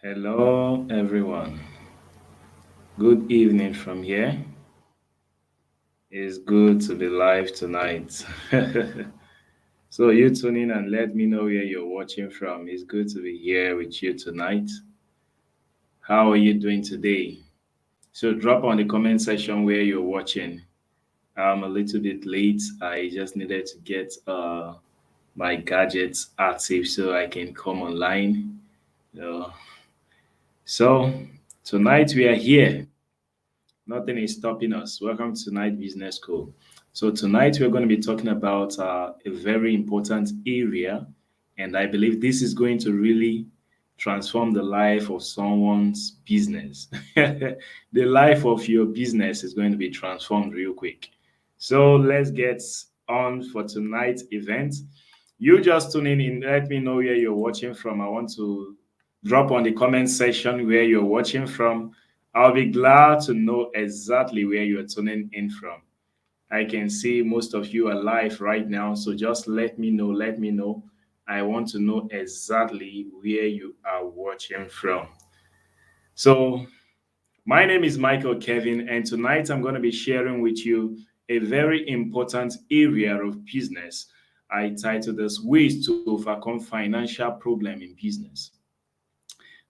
Hello, everyone. Good evening from here. It's good to be live tonight. So, you tune in and let me know where you're watching from. It's good to be here with you tonight. How are you doing today? So, drop on the comment section where you're watching. I'm a little bit late. I just needed to get my gadgets active so I can come online. Uh, so, tonight we are here. Nothing is stopping us. Welcome to Night Business School. So, tonight we're going to be talking about a very important area, and I believe this is going to really transform the life of someone's business. The life of your business is going to be transformed real quick. So, let's get on for tonight's event. You just tuning in, let me know where you're watching from. I want to drop on the comment section where you're watching from. I'll be glad to know exactly where you're tuning in from. I can see most of you are live right now, so just let me know. Let me know. I want to know exactly where you are watching from. So, my name is Michael Kevin, and tonight I'm going to be sharing with you a very important area of business. I titled this Ways to Overcome Financial Problem in Business.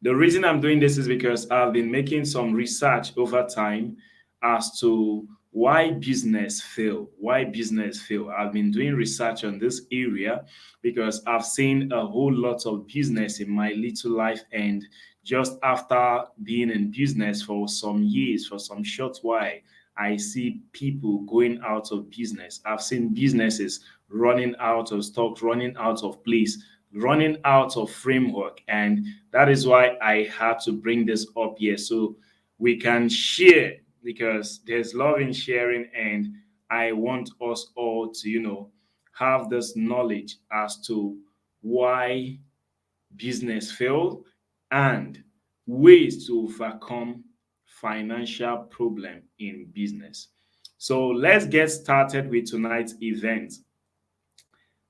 The reason I'm doing this is because I've been making some research over time as to why business fail. Why business fail. I've been doing research on this area because I've seen a whole lot of business in my little life, and just after being in business for some years, for some short while, I see people going out of business. I've seen businesses running out of stock, running out of place, running out of framework. And that is why I had to bring this up here so we can share, because there's love in sharing. And I want us all to, have this knowledge as to why business failed and ways to overcome financial problem in business. So let's get started with tonight's event.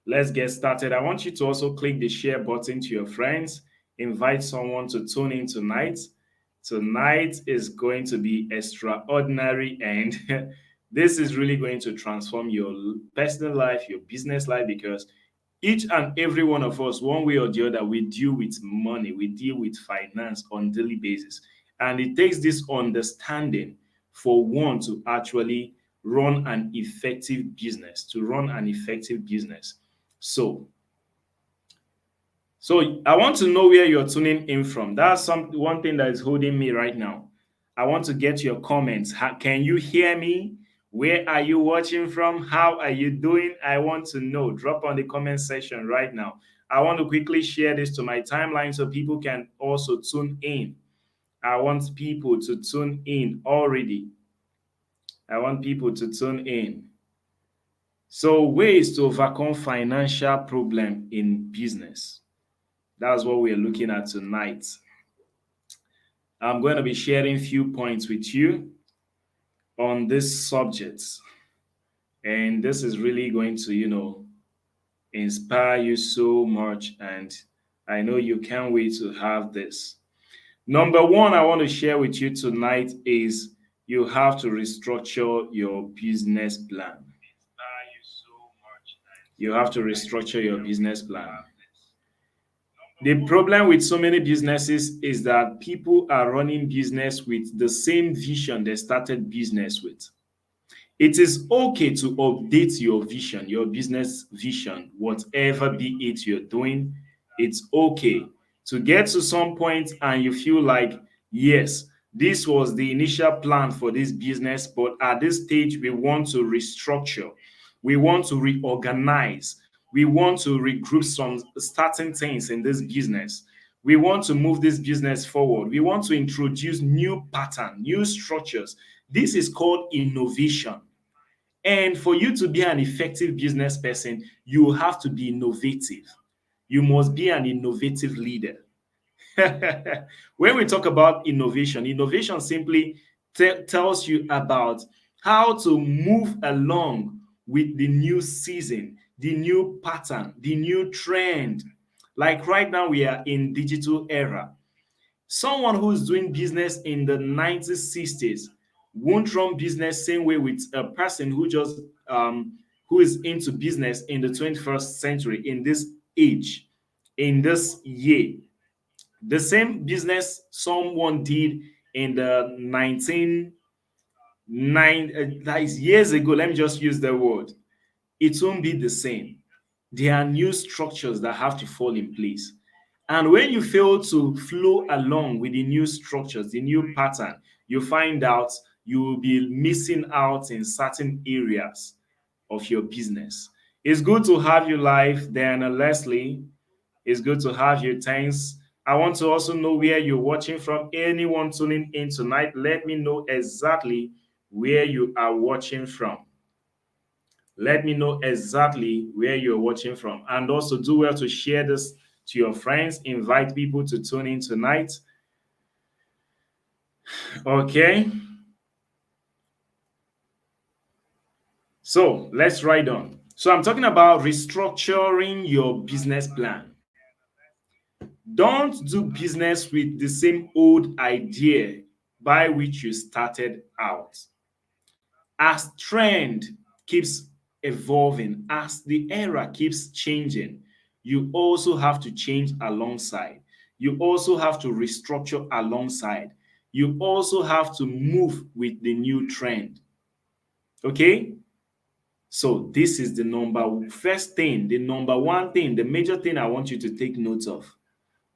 Let's get started. I want you to also click the share button to your friends. Invite someone to tune in tonight. Tonight is going to be extraordinary, and this is really going to transform your personal life, your business life, because each and every one of us, one way or the other, we deal with money, we deal with finance on daily basis. And it takes this understanding for one to actually run an effective business, to run an effective business. So, so I want to know where you're tuning in from. That's one thing that is holding me right now. I want to get your comments. Can you hear me? Where are you watching from? How are you doing? I want to know. Drop on the comment section right now. I want to quickly share this to my timeline so people can also tune in. I want people to tune in already. I want people to tune in. So, ways to overcome financial problem in business. That's what we're looking at tonight. I'm going to be sharing few points with you on this subject. And this is really going to, inspire you so much. And I know you can't wait to have this. Number one, I want to share with you tonight is you have to restructure your business plan. You have to restructure your business plan. The problem with so many businesses is that people are running business with the same vision they started business with. It is okay to update your vision, your business vision, whatever be it you're doing. It's okay to get to some point and you feel like, yes, this was the initial plan for this business, but at this stage, we want to restructure, we want to reorganize, we want to regroup some starting things in this business. We want to move this business forward. We want to introduce new pattern, new structures. This is called innovation. And for you to be an effective business person, you have to be innovative. You must be an innovative leader. When we talk about innovation, innovation simply tells you about how to move along with the new season, the new pattern, the new trend. Like right now, we are in digital era. Someone who's doing business in the 1960s won't run business same way with a person who is into business in the 21st century, in this age, in this year. The same business someone did in the that is years ago, let me just use the word, it won't be the same. There are new structures that have to fall in place. And when you fail to flow along with the new structures, the new pattern, you find out you will be missing out in certain areas of your business. It's good to have you live, Diana Leslie. It's good to have you. Thanks. I want to also know where you're watching from. Anyone tuning in tonight, let me know exactly where you are watching from. Let me know exactly where you're watching from. And also do well to share this to your friends. Invite people to tune in tonight. Okay. So let's ride on. So I'm talking about restructuring your business plan. Don't do business with the same old idea by which you started out. As trend keeps evolving, as the era keeps changing, you also have to change alongside. You also have to restructure alongside. You also have to move with the new trend. Okay? So this is the number first thing, the number one thing, the major thing I want you to take note of.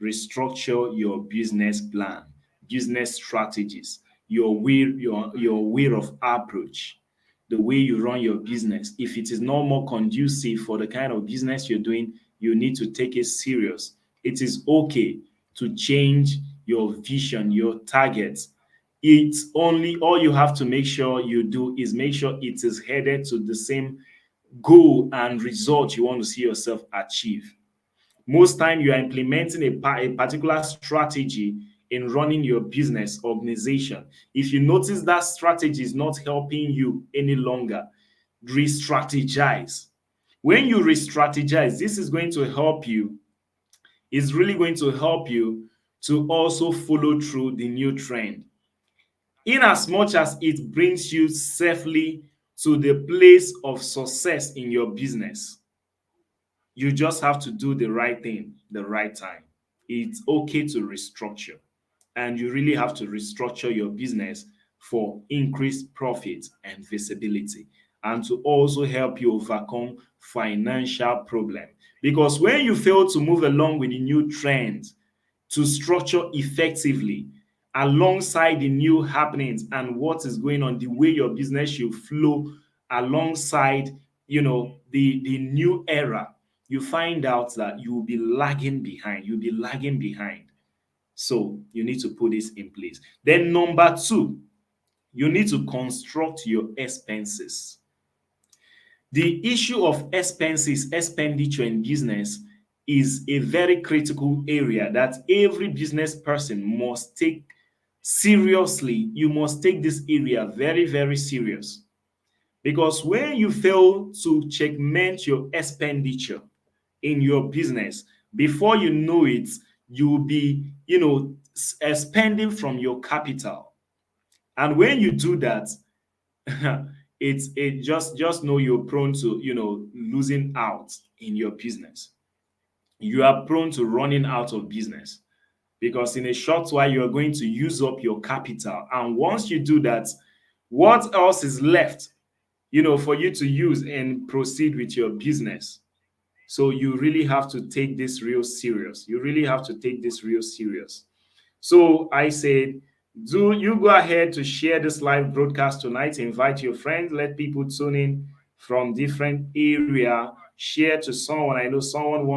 Restructure your business plan, business strategies, your way of approach, the way you run your business. If it is no more conducive for the kind of business you're doing, you need to take it serious. It is okay to change your vision, your targets. It's only all you have to make sure you do is make sure it is headed to the same goal and result you want to see yourself achieve. Most time you are implementing a particular strategy in running your business organization. If you notice that strategy is not helping you any longer, re-strategize. When you re-strategize, this is going to help you, is really going to help you to also follow through the new trend. In as much as it brings you safely to the place of success in your business, you just have to do the right thing the right time. It's okay to restructure, and you really have to restructure your business for increased profit and visibility, and to also help you overcome financial problem. Because when you fail to move along with the new trends, to structure effectively alongside the new happenings and what is going on, the way your business should flow alongside, the new era, you find out that you will be lagging behind. You'll be lagging behind. So you need to put this in place. Then number two, you need to construct your expenses. The issue of expenses, expenditure in business is a very critical area that every business person must take seriously. You must take this area very, very serious. Because when you fail to checkmate your expenditure in your business, before you know it, you will be, spending from your capital. And when you do that, it just know you're prone to losing out in your business. You are prone to running out of business because in a short while you are going to use up your capital, and once you do that, what else is left for you to use and proceed with your business? So you really have to take this real serious. You really have to take this real serious. So I said, do you go ahead to share this live broadcast tonight? Invite your friends, let people tune in from different area. Share to someone. I know someone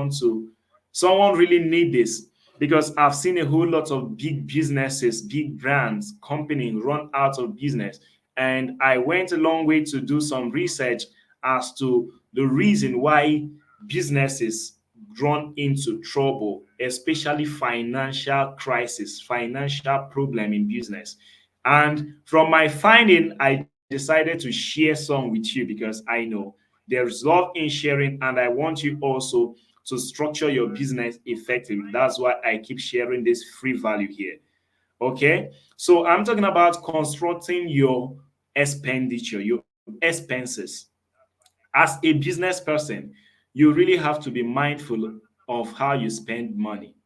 really need this, because I've seen a whole lot of big businesses, big brands, companies run out of business. And I went a long way to do some research as to the reason why businesses run into trouble, especially financial crisis, financial problem in business. And from my finding, I decided to share some with you because I know there's love in sharing, and I want you also to structure your business effectively. That's why I keep sharing this free value here. Okay, so I'm talking about constructing your expenditure, your expenses. As a business person, you really have to be mindful of how you spend money,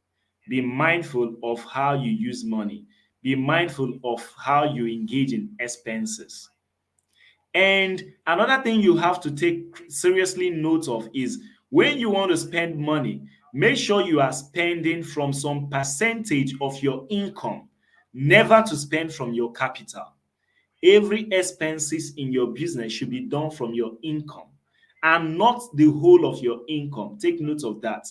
be mindful of how you use money, be mindful of how you engage in expenses. And another thing you have to take seriously note of is when you want to spend money, make sure you are spending from some percentage of your income, never to spend from your capital. Every expenses in your business should be done from your income and not the whole of your income. Take note of that.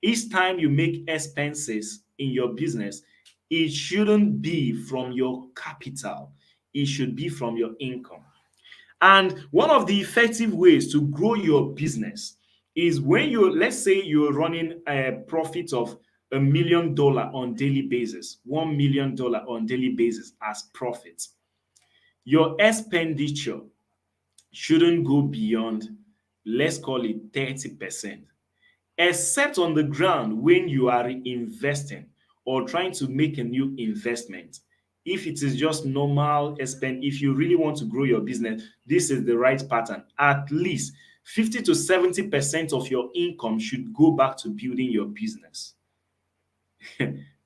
Each time you make expenses in your business, it shouldn't be from your capital. It should be from your income. And one of the effective ways to grow your business is when you, let's say you're running a profit of $1 million on daily basis, $1 million on daily basis as profit. Your expenditure shouldn't go beyond, let's call it 30%, except on the ground when you are investing or trying to make a new investment. If it is just normal spend, if you really want to grow your business, this is the right pattern. At least 50 to 70% of your income should go back to building your business.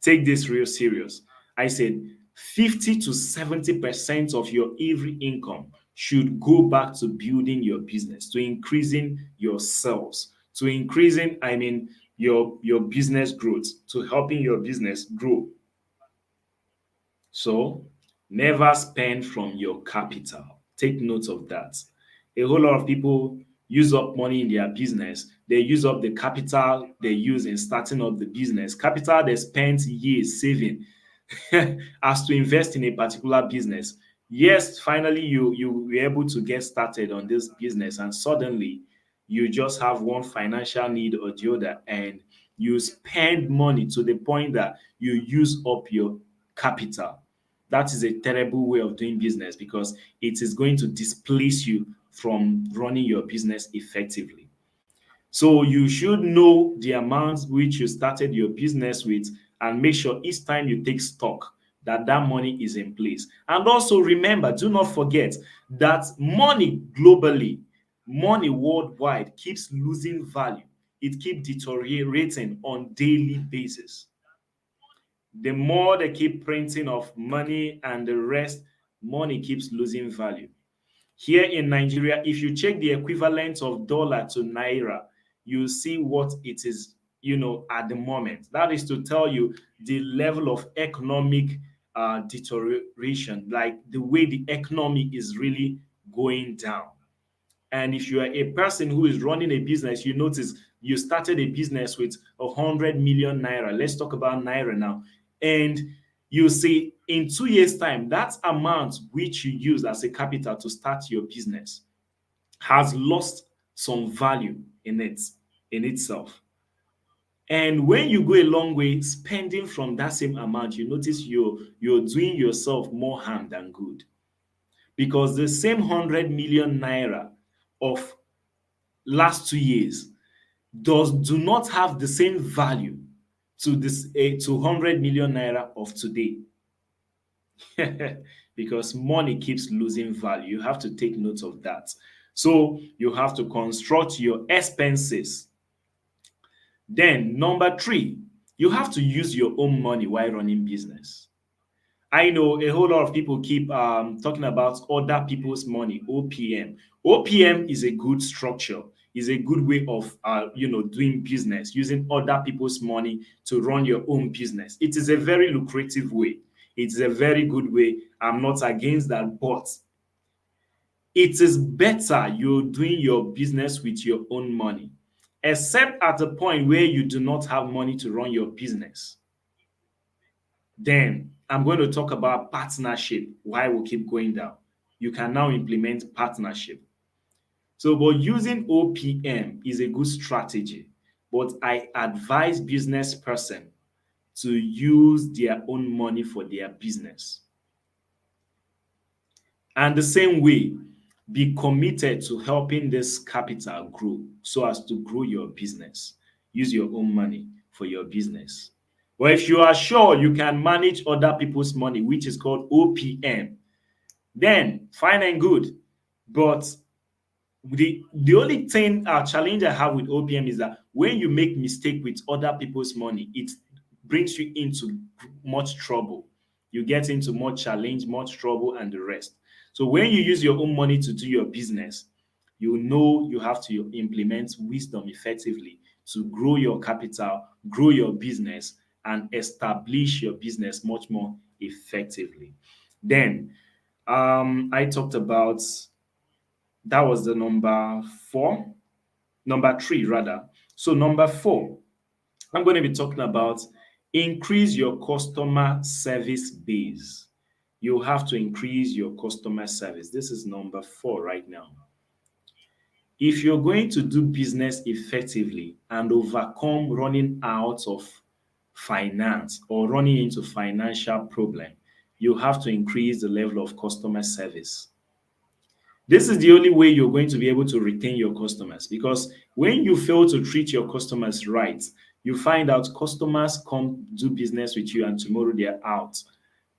Take this real serious. I said 50 to 70% of your every income should go back to building your business, to increasing your sales, to increasing, I mean, your business growth, to helping your business grow. So never spend from your capital. Take note of that. A whole lot of people use up money in their business. They use up the capital they use in starting up the business. Capital they spent years saving as to invest in a particular business. Yes, finally you were able to get started on this business, and suddenly you just have one financial need or the other, and you spend money to the point that you use up your capital. That is a terrible way of doing business because it is going to displace you from running your business effectively. So you should know the amount which you started your business with and make sure each time you take stock that that money is in place. And also remember, do not forget that money globally, money worldwide keeps losing value. It keeps deteriorating on daily basis. The more they keep printing of money and the rest, money keeps losing value. Here in Nigeria, if you check the equivalent of dollar to naira, you see what it is, at the moment. That is to tell you the level of economic deterioration, like the way the economy is really going down. And if you are a person who is running a business, you notice you started a business with 100 million naira. Let's talk about naira now. And you see in 2 years' time, that amount which you use as a capital to start your business has lost some value in itself. And when you go a long way spending from that same amount, you notice you're doing yourself more harm than good. Because the same 100 million naira of last 2 years do not have the same value to this to 100 million naira of today. Because money keeps losing value. You have to take note of that. So you have to construct your expenses. Then number three, you have to use your own money while running business. I know a whole lot of people keep talking about other people's money, OPM. OPM is a good structure, is a good way of doing business, using other people's money to run your own business. It is a very lucrative way. It's a very good way. I'm not against that, but it is better you're doing your business with your own money, except at the point where you do not have money to run your business. Then I'm going to talk about partnership. Why we keep going down. You can now implement partnership. So, but using OPM is a good strategy. But I advise business person to use their own money for their business. And the same way, be committed to helping this capital grow so as to grow your business. Use your own money for your business. Or if you are sure you can manage other people's money, which is called OPM, then fine and good. But the only thing challenge I have with OPM is that when you make mistake with other people's money, it brings you into much trouble. You get into much challenge, much trouble, and the rest. So when you use your own money to do your business, you know you have to implement wisdom effectively to grow your capital, grow your business, and establish your business much more effectively. Then I talked about that was the number four, number three rather. So number four, I'm going to be talking about increase your customer service base. You have to increase your customer service. This is number four right now. If you're going to do business effectively and overcome running out of finance or running into financial problem, you have to increase the level of customer service. This is the only way you're going to be able to retain your customers, because when you fail to treat your customers right, you find out customers come do business with you and tomorrow they're out.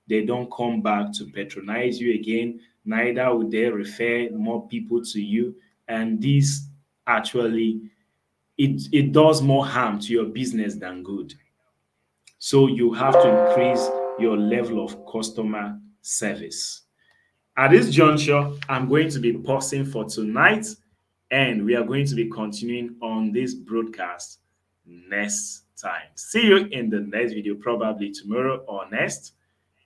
They don't come back to patronize you again, neither would they refer more people to you. And this actually it does more harm to your business than good. So you have to increase your level of customer service. At this juncture, I'm going to be pausing for tonight, and we are going to be continuing on this broadcast next time. See you in the next video, probably tomorrow or next.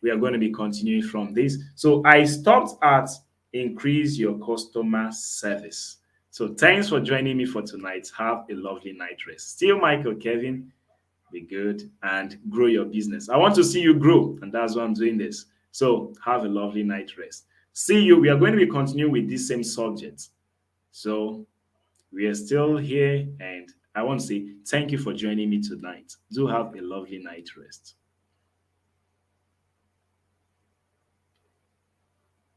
We are going to be continuing from this. So I stopped at increase your customer service. So thanks for joining me for tonight. Have a lovely night rest. Still Michael Kevin, be good and grow your business. I want to see you grow, and that's why I'm doing this. So have a lovely night rest. See you. We are going to be continuing with this same subject. So we are still here, and I want to say thank you for joining me tonight. Do have a lovely night rest.